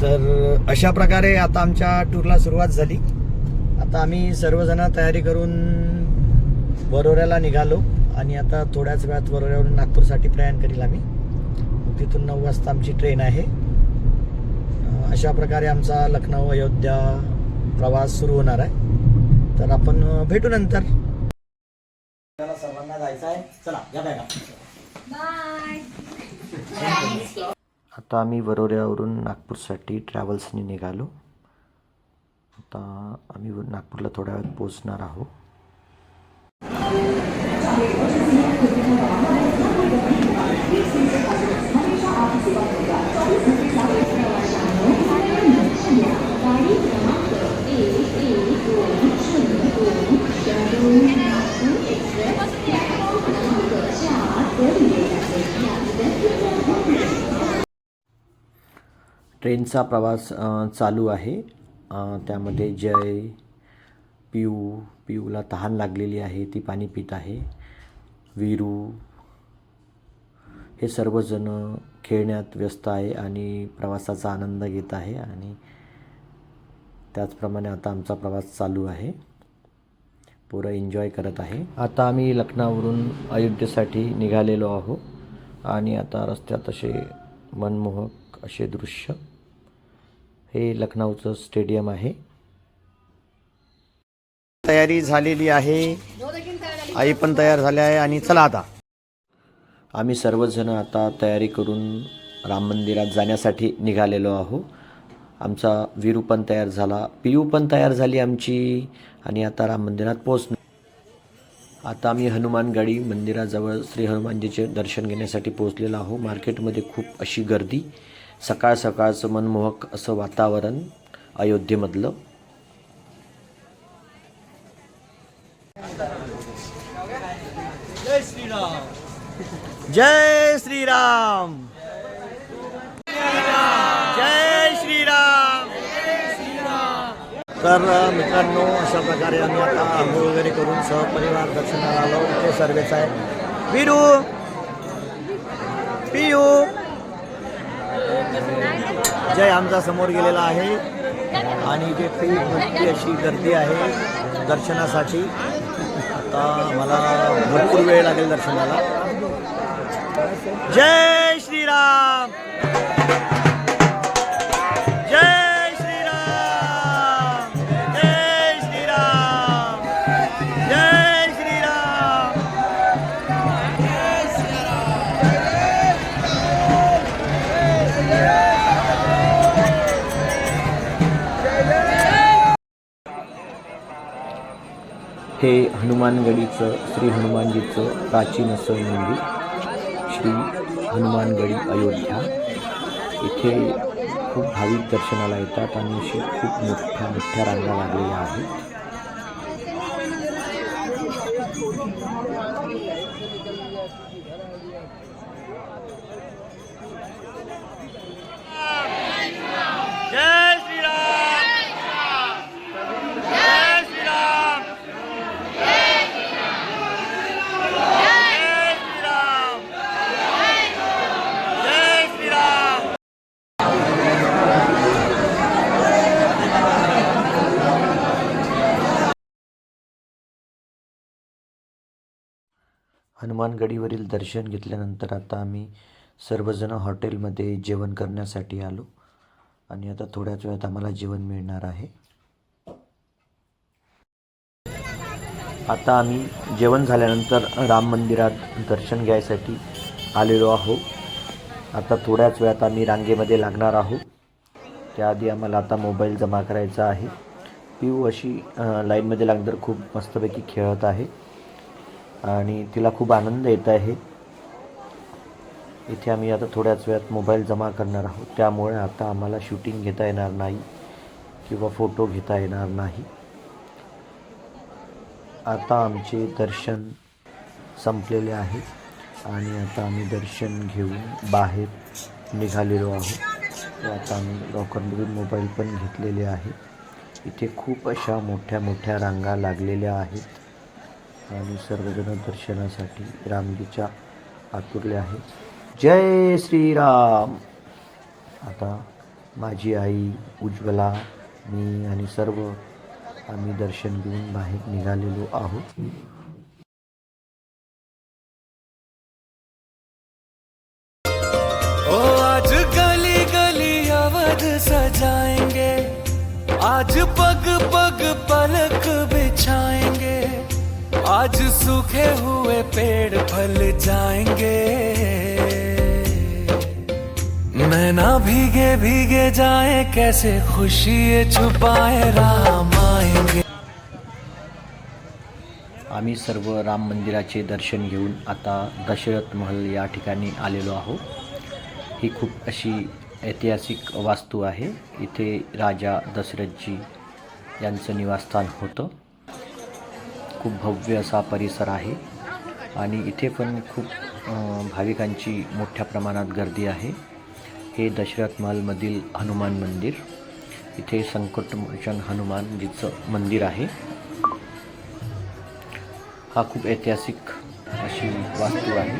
तर अशा प्रकारे आता आमच्या टूरला सुरुवात झाली। आता आम्ही सर्वजण तयारी करून वरोऱ्याला निघालो आणि आता थोड्याच वेळात वरोऱ्यावरून नागपूरसाठी प्रयाण करील आम्ही। तिथून 9 वाजता आमची ट्रेन आहे। अशा प्रकारे आमचा लखनौ अयोध्या प्रवास सुरू होणार आहे। तर आपण भेटू नंतर। सर्वांना जायचं आहे, चला या बॅगा। बाय। आता आम्ही वरोऱ्यावरून नागपूरसाठी ट्रॅव्हल्सने निघालो। आता आम्ही नागपूरला थोड्या वेळात पोहोचणार आहोत। ट्रेनचा प्रवास चालू आहे। त्यामध्ये जय, पियूला तहान लागलेली आहे, ती पाणी पित आहे। वीरू हे सर्वजण खेळण्यात व्यस्त आहे आणि प्रवासाचा आनंद घेत आहे। आणि त्याचप्रमाणे आता आमचा प्रवास चालू आहे, पूर्ण एन्जॉय करत आहे। आता आम्ही लखनौवरून अयोध्येसाठी निघालेलो आहोत आणि आता रस्त्यात असे मनमोहक असे दृश्य। हे लखनौचं स्टेडियम आहे। तयारी झालेली आहे, आई पण तयार झाल्या आहे आणि चला आता आम्ही सर्वजण आता तयारी करून राम मंदिरात जाण्यासाठी निघालेलो आहोत। आमचा वीरू पण तयार झाला, पियू पण तयार झाली आमची आणि आता राम मंदिरात पोहोचलो। आता आम्ही हनुमानगढी मंदिराजवळ श्री हनुमानजीचे दर्शन घेण्यासाठी पोहोचलेलो आहोत। मार्केटमध्ये खूप अशी गर्दी, सकाळ सकाळचं मनमोहक असं वातावरण अयोध्येमधलं। जय श्रीराम, जय श्रीराम, जय श्रीराम। तर मित्रांनो, अशा प्रकारे आम्ही आता आंघोळ वगैरे करून सहपरिवार दर्शनाला आलो। इथे सर्वेच आहे, वीरू, पियू, जय आमचा समोर गेलेला आहे आणि इथे खूप मोठी अशी गर्दी आहे दर्शनासाठी। आता मला भरपूर वेळ लागेल दर्शनाला। जय श्रीराम, जय श्रीराम, जय श्रीराम, जय श्रीराम, जय हे हनुमानगडीचं श्री हनुमानजीचं प्राचीन असं मंदिर, श्री हनुमानगडी अयोध्या। इथे खूप भाविक दर्शनाला येतात आणि अशी खूप मोठ्या मोठ्या रांगा लागलेल्या आहेत। हनुमानगडीवरील दर्शन घेतल्यानंतर आता आम्ही सर्वजण हॉटेलमध्ये जेवण करण्यासाठी आलो आणि आता थोड्याच वेळात आम्हाला जेवण मिळणार आहे। आता आम्ही जेवण झाल्यानंतर राम मंदिरात दर्शन घ्यायसाठी आलेलो आहोत। आता थोड्याच वेळात आम्ही रांगेमध्ये लागणार आहोत। त्याआधी आम्हाला आता मोबाईल जमा करायचा आहे। पिऊ अशी लाईनमध्ये लागल्यानंतर खूप मस्तपैकी खेळत आहे आणि तिला खूप आनंद येत आहे। इथे आम्ही आता थोड्याच वेळात मोबाईल जमा करणार आहोत, त्यामुळे आता आम्हाला शूटिंग घेता येणार नाही किंवा फोटो घेता येणार नाही। आता आमचे दर्शन संपलेले आहे आणि आता आम्ही दर्शन घेऊन बाहेर निघालेलो आहोत। आता आम्ही लॉकरमधून मोबाईल पण घेतलेले आहे। इथे खूप अशा मोठ्या मोठ्या रांगा लागलेल्या आहेत आणि सर्वजण दर्शनासाठी रामजीच्या आतुरले आहेत। जय श्रीराम। आता माझी आई उज्ज्वला, मी आणि सर्व आम्ही दर्शन घेऊन बाहेर निघालेलो आहोत. ओ आज गली गली अवध सजाएंगे, आज पग पग पलक बिछाएंगे, आज सूखे हुए पेड़ फल जाएंगे, नैना भीगे भीगे जाए कैसे खुशी छुपाए राम आएंगे. आम्ही सर्व राम मंदिराचे दर्शन घेऊन आता दशरथ महल या ठिकाणी आलेलो आहोत. ही खूप अशी ऐतिहासिक वास्तू आहे. इथे राजा दशरथजी यांचं निवासस्थान होतं. खूप भव्य असा परिसर आहे आणि इथे पण खूप भाविकांची मोठ्या प्रमाणात गर्दी आहे. हे दशरथ महलमधील हनुमान मंदिर. इथे संकटमोचन हनुमानजीचं मंदिर आहे. हा खूप ऐतिहासिक अशी वास्तू आहे.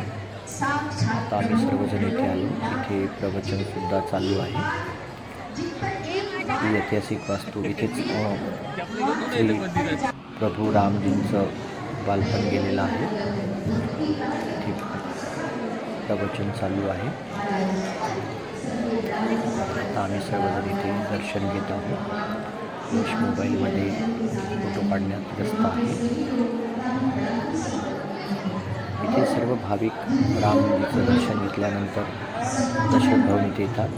आता आम्ही सर्वजण इथे आलो. इथे प्रवचनसुद्धा चालू आहे. ही ऐतिहासिक वास्तू इथेच श्री प्रभू रामजींचं बालपण गेलेलं आहे. इथे प्रवचन चालू आहे. आता आम्ही सर्वजण इथे दर्शन घेत आहोत. यश मोबाईलमध्ये फोटो काढण्यात व्यस्त आहे. इथे सर्व भाविक रामजीचं दर्शन घेतल्यानंतर दशरथ भवन इथे येतात.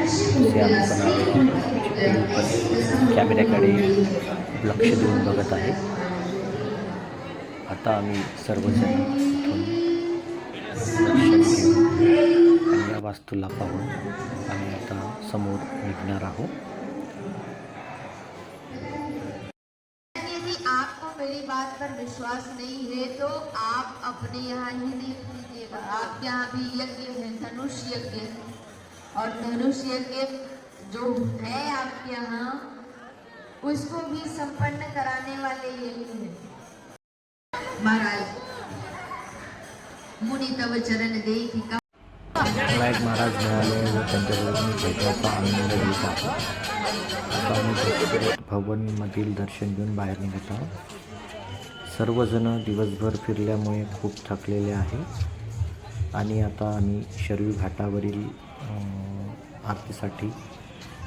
असे आम्ही पण आलो. पण कॅमेऱ्याकडे लक्ष देऊन बघत आहे. आता आम्ही सर्वजण इथून दर्शन घेऊन आणि या वास्तूला पाहून आम्ही आता समोर निघणार आहोत. मेरी बात पर विश्वास नहीं है तो आप अपने यहाँ ही देख लीजिएगा. आपके यहाँ भी यज्ञ है, धनुष यज्ञ, और धनुष यज्ञ जो है आपके यहाँ उसको भी संपन्न कराने वाले यही है. महाराज मुनि तव चरण देखी का मला एक महाराज मिळाले व त्यांच्याबरोबर मी भेटण्याचा आनंद घेत आहे. आता आम्ही भवनमधील दर्शन घेऊन बाहेर निघत आहोत. सर्वजण दिवसभर फिरल्यामुळे खूप थकलेले आहे आणि आता आम्ही शरयू घाटावरील आरतीसाठी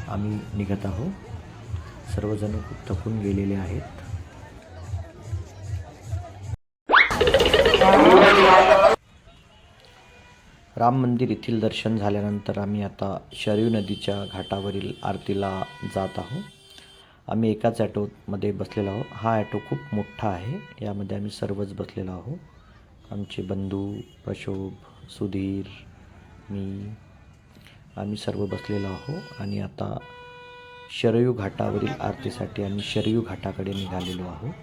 आम्ही निघत आहोत. सर्वजण खूप थकून गेलेले आहेत. राम मंदिर येथील दर्शन झाल्यानंतर आम्ही आता शरयू नदीच्या घाटावरील आरतीला जात आहोत. आम्ही एकाच ॲटोमध्ये बसलेलो आहोत. हा ॲटो खूप मोठा आहे. यामध्ये आम्ही सर्वच बसलेलो आहोत. आमचे बंधू प्रशोभ, सुधीर, मी आम्ही सर्व बसलेलो आहोत आणि आता शरयू घाटावरील आरतीसाठी आम्ही शरयू घाटाकडे निघालेलो आहोत.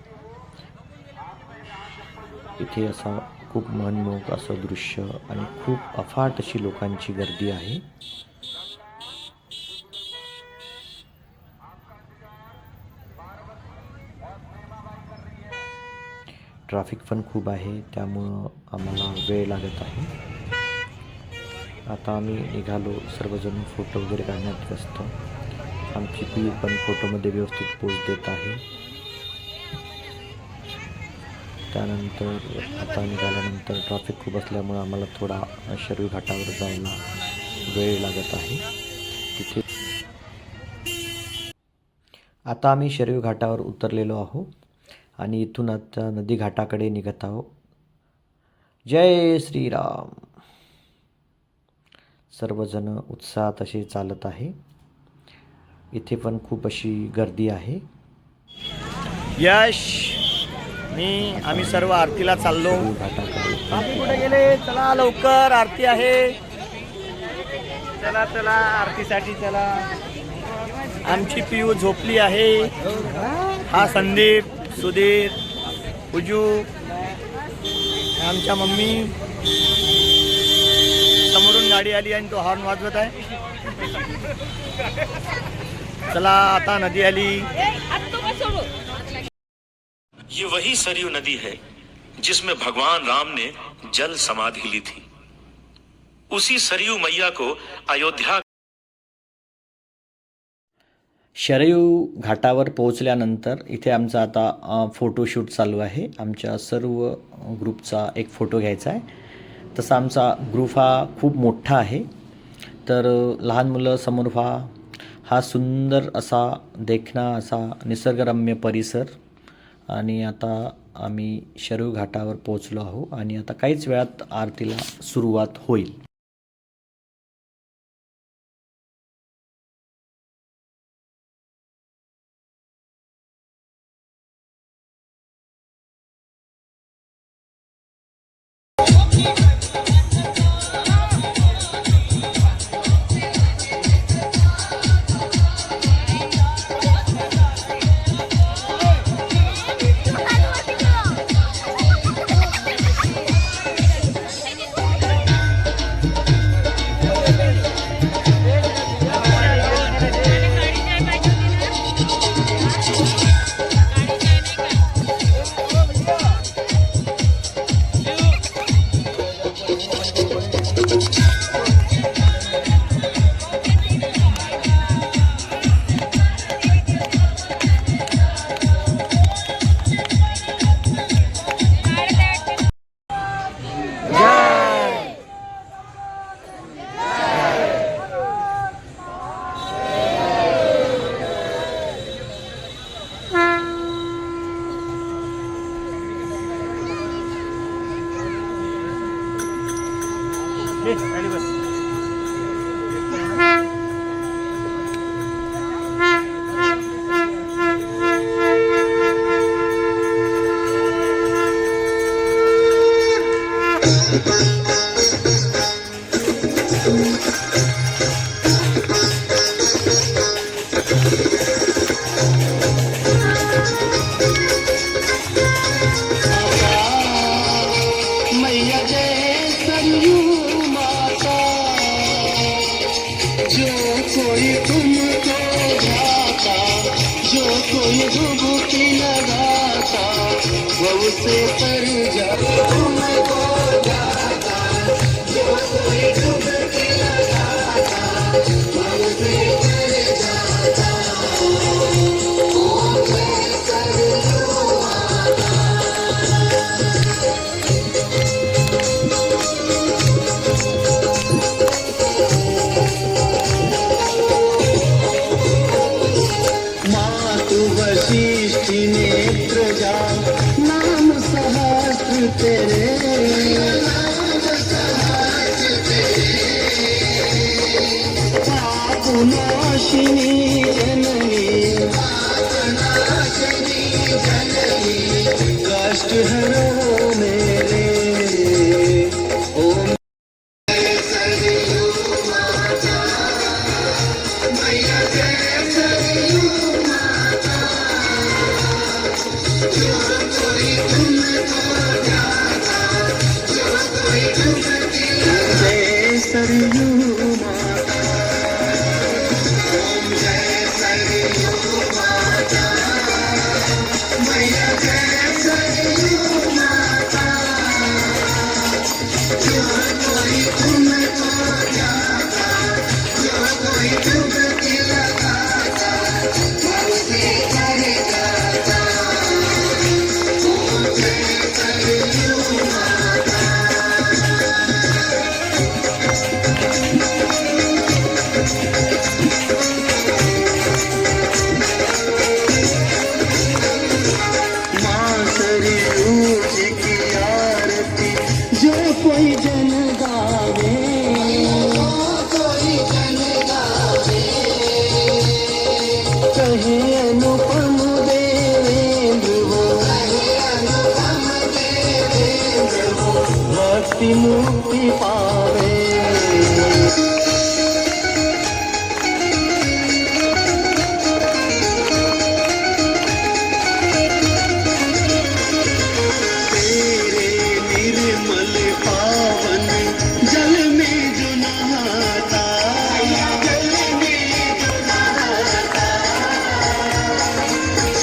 इथे असा खूप मनमोहक असं दृश्य आणि खूप अफाट अशी लोकांची गर्दी आहे. ट्रॅफिक पण खूप आहे, त्यामुळं आम्हाला वेळ लागत आहे. आता आम्ही निघालो. सर्वजण फोटो वगैरे काढण्यात व्यस्त. आमची पी पण फोटोमध्ये व्यवस्थित पोज देत आहे. त्यानंतर आता निघाल्यानंतर ट्रॅफिक खूप असल्यामुळे आम्हाला थोडा शरयू घाटावर जायला वेळ लागत आहे. तिथे आता आम्ही शरयू घाटावर उतरलेलो आहोत आणि इथून आता नदी घाटाकडे निघत आहोत. जय श्रीराम. सर्वजण उत्साहात असे चालत आहे. इथे पण खूप अशी गर्दी आहे. यश, मी आम्ही सर्व आरतीला चाललो. आम्ही कुठे गेले? चला लवकर, आरती आहे. चला चला आरतीसाठी चला. आमची पिऊ झोपली आहे. हा संदीप, सुधीर, उजू, आमच्या मम्मी. समोरून गाडी आली आणि तो हॉर्न वाजवत आहे. चला आता नदी आली. ये वही सरयू नदी है जिसमें भगवान राम ने जल समाधि ली थी. उसी सरयू मैया को अयोध्या शरयू घाटावर पोहोचल्यानंतर इथे आमचा आता फोटोशूट चालू आहे. आमच्या सर्व ग्रुपचा एक फोटो घ्यायचा आहे. तसा आमचा ग्रुप हा खूप मोठा आहे. तर लहान मुलं समोर हा सुंदर असा देखणा असा निसर्गरम्य परिसर. आणि आता आम्ही शरयू घाटावर पोहोचलो आहो आणि आता काहीच वेळात आरतीला सुरुवात होईल.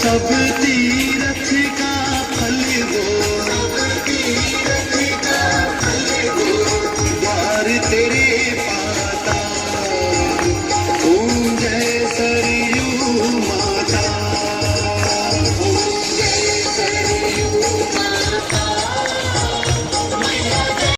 सब तीरथ का